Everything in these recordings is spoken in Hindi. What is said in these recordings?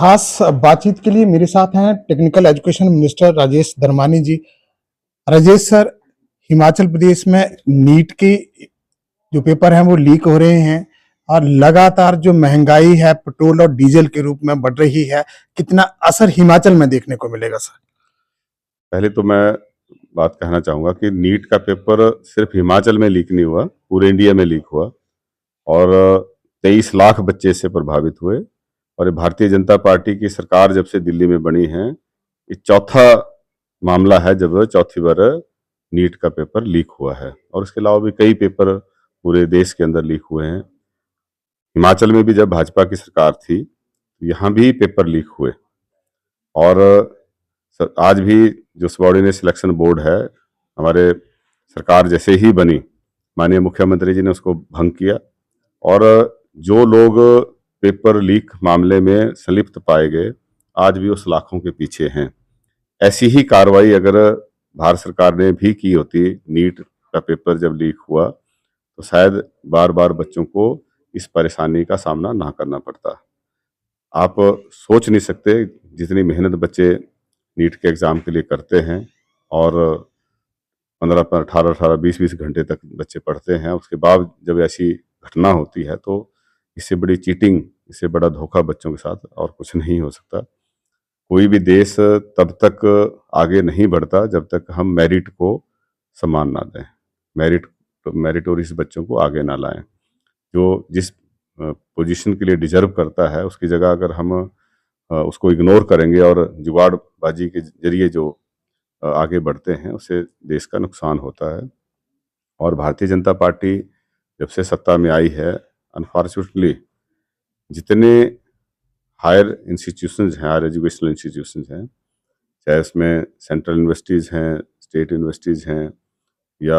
खास बातचीत के लिए मेरे साथ हैं technical education minister Rajesh Dharmani ji. Rajesh sir, Himachal Pradesh में नीट के जो पेपर हैं वो लीक हो रहे हैं और लगातार जो महंगाई है पेट्रोल और डीजल के रूप में बढ़ रही है, कितना असर हिमाचल में देखने को मिलेगा सर? पहले तो मैं बात कहना चाहूँगा कि नीट का पेपर सिर्फ हिमाचल में लीक नहीं हुआ, पूरे इंडिया में लीक हुआ और 23 लाख बच्चे इससे प्रभावित हुए। और ये भारतीय जनता पार्टी की सरकार जब से दिल्ली में बनी है, ये चौथा मामला है जब चौथी बार नीट का पेपर लीक हुआ है। और उसके अलावा भी कई पेपर पूरे देश के अंदर लीक हुए हैं। हिमाचल में भी जब भाजपा की सरकार थी, यहाँ भी पेपर लीक हुए। और आज भी जो सबॉर्डिनेट सिलेक्शन बोर्ड है, हमारे सरकार जैसे ही बनी, माननीय मुख्यमंत्री जी ने उसको भंग किया और जो लोग पेपर लीक मामले में संलिप्त पाए गए, आज भी उस लाखों के पीछे हैं। ऐसी ही कार्रवाई अगर भारत सरकार ने भी की होती, नीट का पेपर जब लीक हुआ, तो शायद बार बार बच्चों को इस परेशानी का सामना ना करना पड़ता। आप सोच नहीं सकते जितनी मेहनत बच्चे नीट के एग्ज़ाम के लिए करते हैं और 15 पर 18 20 घंटे तक बच्चे पढ़ते हैं। उसके बाद जब ऐसी घटना होती है तो इससे बड़ी चीटिंग, इससे बड़ा धोखा बच्चों के साथ और कुछ नहीं हो सकता। कोई भी देश तब तक आगे नहीं बढ़ता जब तक हम मेरिट को सम्मान ना दें, मेरिटोरियस बच्चों को आगे ना लाएं। जो जिस पोजीशन के लिए डिजर्व करता है, उसकी जगह अगर हम उसको इग्नोर करेंगे और जुगाड़बाजी के जरिए जो आगे बढ़ते हैं, उससे देश का नुकसान होता है। और भारतीय जनता पार्टी जब से सत्ता में आई है, अनफॉर्चुनेटली जितने हायर इंस्टीट्यूशंस हैं, हायर एजुकेशनल इंस्टीट्यूशंस हैं, चाहे उसमें सेंट्रल यूनिवर्सिटीज़ हैं, स्टेट यूनिवर्सिटीज़ हैं, या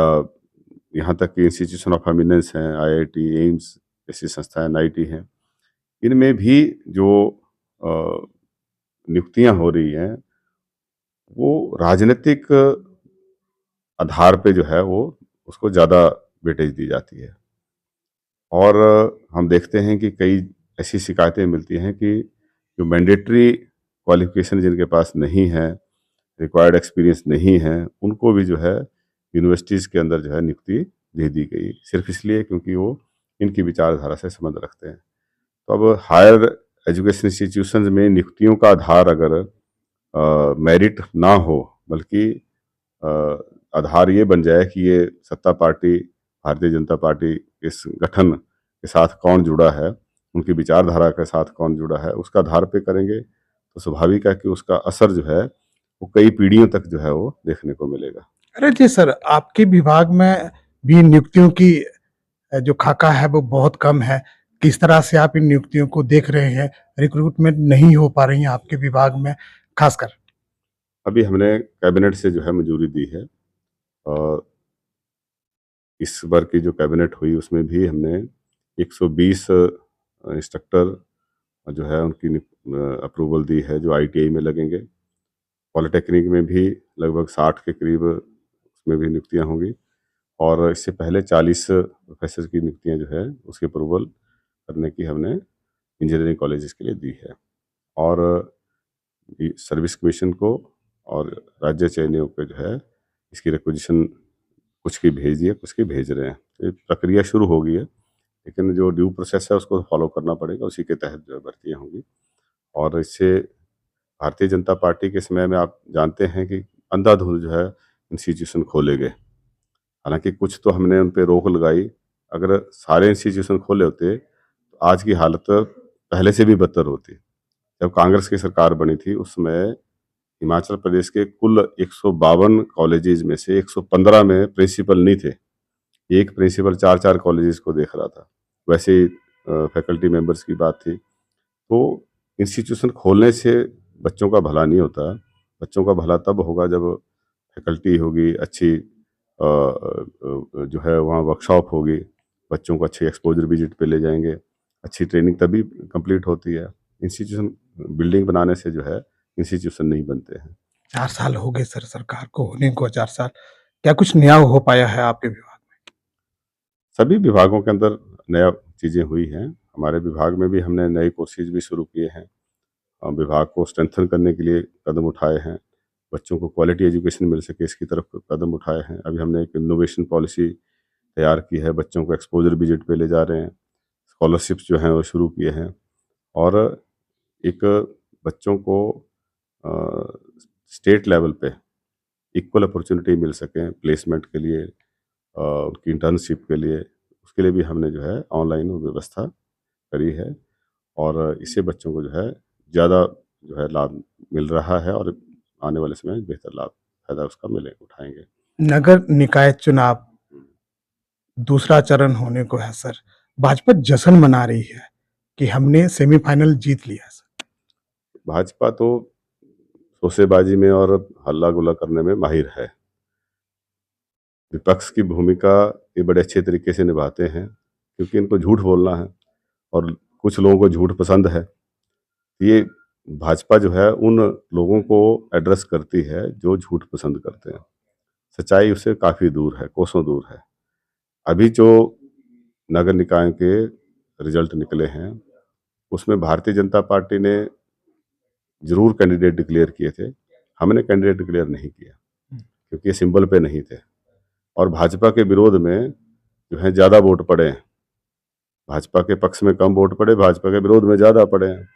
यहाँ तक कि इंस्टीट्यूशन ऑफ एमिनेंस हैं, आईआईटी, एम्स जैसी संस्थाएं, एनआईटी हैं, इनमें भी जो नियुक्तियां हो रही हैं, वो राजनीतिक आधार पे जो है वो उसको ज़्यादा वेटेज दी जाती है। और हम देखते हैं कि कई ऐसी शिकायतें मिलती हैं कि जो मैंडेटरी क्वालिफिकेशन जिनके पास नहीं है, रिक्वायर्ड एक्सपीरियंस नहीं है, उनको भी जो है यूनिवर्सिटीज़ के अंदर जो है नियुक्ति दे दी गई, सिर्फ इसलिए क्योंकि वो इनकी विचारधारा से संबंध रखते हैं। तो अब हायर एजुकेशन इंस्टीट्यूशंस में नियुक्तियों का आधार अगर मेरिट ना हो, बल्कि अ, आधार ये बन जाए कि ये सत्ता पार्टी, भारतीय जनता पार्टी इस गठन के साथ कौन जुड़ा है, उनकी विचारधारा के साथ कौन जुड़ा है, उसका आधार पे करेंगे, तो स्वाभाविक है कि उसका असर जो है वो कई पीढ़ियों तक जो है वो देखने को मिलेगा। अरे जी सर, आपके विभाग में भी नियुक्तियों की जो खाका है वो बहुत कम है। किस तरह से आप इन नियुक्तियों को देख रहे हैं? रिक्रूटमेंट नहीं हो पा रही है आपके विभाग में खासकर? अभी हमने कैबिनेट से जो है मंजूरी दी है और इस बार की जो कैबिनेट हुई उसमें भी हमने 120 इंस्ट्रक्टर जो है उनकी अप्रूवल दी है, जो आईटीआई में लगेंगे। पॉलिटेक्निक में भी लगभग 60 के करीब उसमें भी नियुक्तियां होंगी। और इससे पहले 40 प्रोफेसर की नियुक्तियां जो है उसकी अप्रूवल करने की हमने इंजीनियरिंग कॉलेजेस के लिए दी है। और सर्विस कमीशन को और राज्य चयन आयोग को जो है इसकी रिक्वेजिशन कुछ की भेज दी है, कुछ की भेज रहे हैं। तो ये प्रक्रिया शुरू हो गई है, लेकिन जो ड्यू प्रोसेस है उसको फॉलो करना पड़ेगा, उसी के तहत जो है भर्तियाँ होंगी। और इससे भारतीय जनता पार्टी के समय में आप जानते हैं कि अंधाधुंध जो है इंस्टीट्यूशन खोले गए। हालांकि कुछ तो हमने उन पे रोक लगाई। अगर सारे इंस्टीट्यूशन खोले होते तो आज की हालत पहले से भी बदतर होती। जब कांग्रेस की सरकार बनी थी उस समय हिमाचल प्रदेश के कुल 152 कॉलेजेस में से 115 में प्रिंसिपल नहीं थे। एक प्रिंसिपल 4-4 कॉलेजेस को देख रहा था। वैसे ही फैकल्टी मेंबर्स की बात थी। तो इंस्टीट्यूशन खोलने से बच्चों का भला नहीं होता। बच्चों का भला तब होगा जब फैकल्टी होगी अच्छी, जो है वहाँ वर्कशॉप होगी, बच्चों को अच्छे एक्सपोजर विजिट पे ले जाएँगे, अच्छी ट्रेनिंग तभी कंप्लीट होती है। इंस्टीट्यूशन बिल्डिंग बनाने से जो है इंस्टीट्यूशन नहीं बनते हैं। 4 साल हो गए सर सरकार को होने को 4 साल। क्या कुछ नया हो पाया है आपके विभाग में? सभी विभागों के अंदर नया चीज़ें हुई हैं। हमारे विभाग में भी हमने नए कोर्सेज भी शुरू किए हैं विभाग को स्ट्रेंथन करने के लिए कदम उठाए हैं, बच्चों को क्वालिटी एजुकेशन मिल सके इसकी तरफ कदम उठाए हैं। अभी हमने एक इनोवेशन पॉलिसी तैयार की है, बच्चों को एक्सपोजर विजिट पे ले जा रहे हैं, स्कॉलरशिप्स जो हैं वो शुरू किए हैं और एक बच्चों को स्टेट लेवल पे इक्वल अपॉर्चुनिटी मिल सकें प्लेसमेंट के लिए, उनकी इंटर्नशिप के लिए, उसके लिए भी हमने जो है ऑनलाइन व्यवस्था करी है और इससे बच्चों को जो है ज़्यादा जो है लाभ मिल रहा है और आने वाले समय में बेहतर लाभ फायदा उसका उठाएंगे। नगर निकाय चुनाव दूसरा चरण होने को है सर। भाजपा जश्न मना रही है कि हमने सेमीफाइनल जीत लिया सर। भाजपा तो शोसेबाजी में और हल्ला गुल्ला करने में माहिर है। विपक्ष की भूमिका ये बड़े अच्छे तरीके से निभाते हैं क्योंकि इनको झूठ बोलना है और कुछ लोगों को झूठ पसंद है। ये भाजपा जो है उन लोगों को एड्रेस करती है जो झूठ पसंद करते हैं, सच्चाई उससे काफ़ी दूर है, कोसों दूर है। अभी जो नगर निकाय के रिजल्ट निकले हैं उसमें भारतीय जनता पार्टी ने जरूर कैंडिडेट डिक्लेयर किए थे, हमने कैंडिडेट डिक्लेयर नहीं किया क्योंकि ये सिंबल पे नहीं थे और भाजपा के विरोध में जो है ज़्यादा वोट पड़े हैं। भाजपा के पक्ष में कम वोट पड़े, भाजपा के विरोध में ज़्यादा पड़े हैं।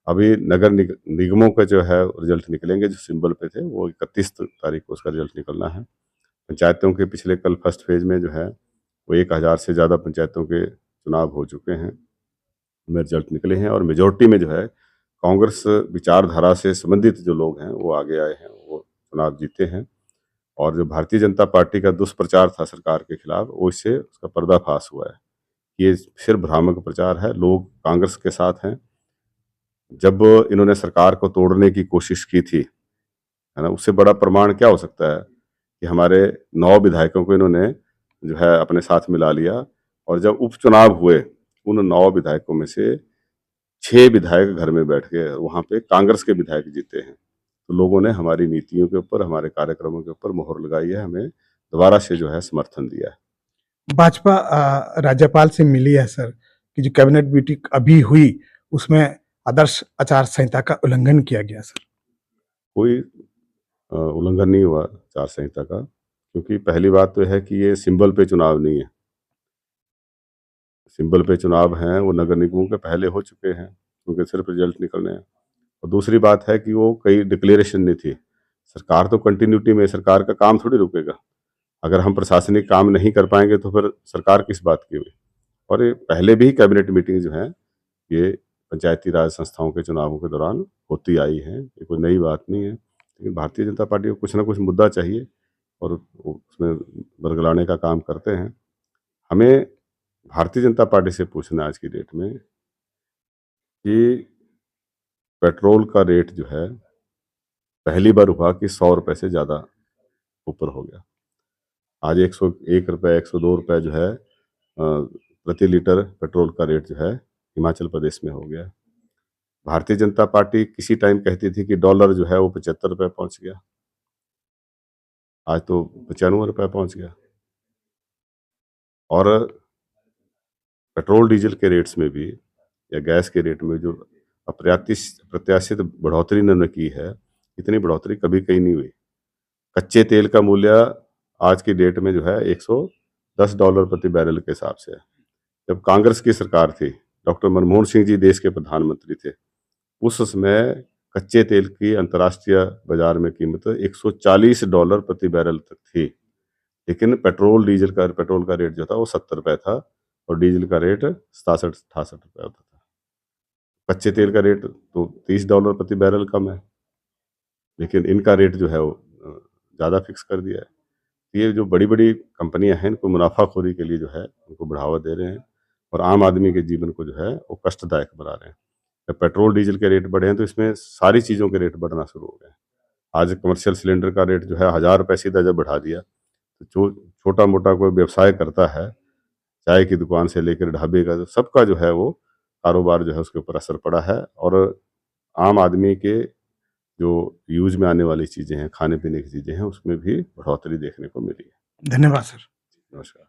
अभी नगर निगमों का जो है रिजल्ट निकलेंगे जो सिंबल पे थे, वो 31 तारीख को उसका रिजल्ट निकलना है। पंचायतों के पिछले कल फर्स्ट फेज में जो है वो 1000 से ज़्यादा पंचायतों के चुनाव हो चुके हैं, उनमें रिजल्ट निकले हैं और मेजोरिटी में जो है कांग्रेस विचारधारा से संबंधित जो लोग हैं वो आगे आए हैं, वो चुनाव जीते हैं और जो भारतीय जनता पार्टी का दुष्प्रचार था सरकार के खिलाफ वो इससे उसका पर्दाफाश हुआ है। ये सिर्फ भ्रामक प्रचार है, लोग कांग्रेस के साथ हैं। जब इन्होंने सरकार को तोड़ने की कोशिश की थी, है ना, उससे बड़ा प्रमाण क्या हो सकता है कि हमारे 9 विधायकों को इन्होंने जो है अपने साथ मिला लिया और जब उपचुनाव हुए उन 9 विधायकों में से 6 विधायक घर में बैठ के वहां पे कांग्रेस के विधायक जीते हैं। तो लोगों ने हमारी नीतियों के ऊपर, हमारे कार्यक्रमों के ऊपर मोहर लगाई है, हमें दोबारा से जो है समर्थन दिया है। भाजपा राज्यपाल से मिली है सर कि जो कैबिनेट मीटिंग अभी हुई उसमें आदर्श आचार संहिता का उल्लंघन किया गया सर। कोई उल्लंघन नहीं हुआ आचार संहिता का, क्योंकि पहली बात तो है कि ये सिंबल पे चुनाव नहीं है। सिंबल पे चुनाव हैं वो नगर निगमों के पहले हो चुके हैं, उनके सिर्फ रिजल्ट निकलने हैं। और दूसरी बात है कि वो कई डिक्लेरेशन नहीं थी। सरकार तो कंटिन्यूटी में, सरकार का काम थोड़ी रुकेगा। अगर हम प्रशासनिक काम नहीं कर पाएंगे तो फिर सरकार किस बात की हुई। और ये पहले भी कैबिनेट मीटिंग जो है ये पंचायती राज संस्थाओं के चुनावों के दौरान होती आई है, ये कोई नई बात नहीं है। लेकिन भारतीय जनता पार्टी को कुछ ना कुछ मुद्दा चाहिए और वो उसमें बरगलाने का काम करते हैं। हमें भारतीय जनता पार्टी से पूछना है आज की डेट में कि पेट्रोल का रेट जो है पहली बार हुआ कि 100 रुपये से ज़्यादा ऊपर हो गया। आज 101 रुपये, 102 रुपये जो है प्रति लीटर पेट्रोल का रेट जो है हिमाचल प्रदेश में हो गया। भारतीय जनता पार्टी किसी टाइम कहती थी कि डॉलर जो है वो 75 रुपये पहुंच गया, आज तो 95 रुपये पहुंच गया। और पेट्रोल डीजल के रेट्स में भी या गैस के रेट में जो अप्रत्याशित बढ़ोतरी इन्होंने की है, इतनी बढ़ोतरी कभी कहीं नहीं हुई। कच्चे तेल का मूल्य आज की डेट में जो है $110 प्रति बैरल के हिसाब से है। जब कांग्रेस की सरकार थी, डॉक्टर मनमोहन सिंह जी देश के प्रधानमंत्री थे, उस समय कच्चे तेल की अंतर्राष्ट्रीय बाजार में कीमत $140 प्रति बैरल तक थी। लेकिन पेट्रोल का रेट जो था वो 70 रुपये था और डीजल का रेट 67-68 रुपये होता था। कच्चे तेल का रेट तो $30 प्रति बैरल कम है, लेकिन इनका रेट जो है वो ज़्यादा फिक्स कर दिया है। ये जो बड़ी बड़ी कंपनियां हैं इनको मुनाफाखोरी के लिए जो है उनको बढ़ावा दे रहे हैं और आम आदमी के जीवन को जो है वो कष्टदायक बना रहे हैं। जब पेट्रोल डीजल के रेट बढ़े हैं तो इसमें सारी चीज़ों के रेट बढ़ना शुरू हो गए हैं। आज कमर्शियल सिलेंडर का रेट जो है 1000 रुपये सीधा जब बढ़ा दिया, तो जो छोटा मोटा कोई व्यवसाय करता है, चाय की दुकान से लेकर ढाबे का, सबका जो है वो कारोबार जो है उसके ऊपर असर पड़ा है और आम आदमी के जो यूज में आने वाली चीज़ें हैं, खाने पीने की चीज़ें हैं, उसमें भी बढ़ोतरी देखने को मिली है। धन्यवाद सर। नमस्कार।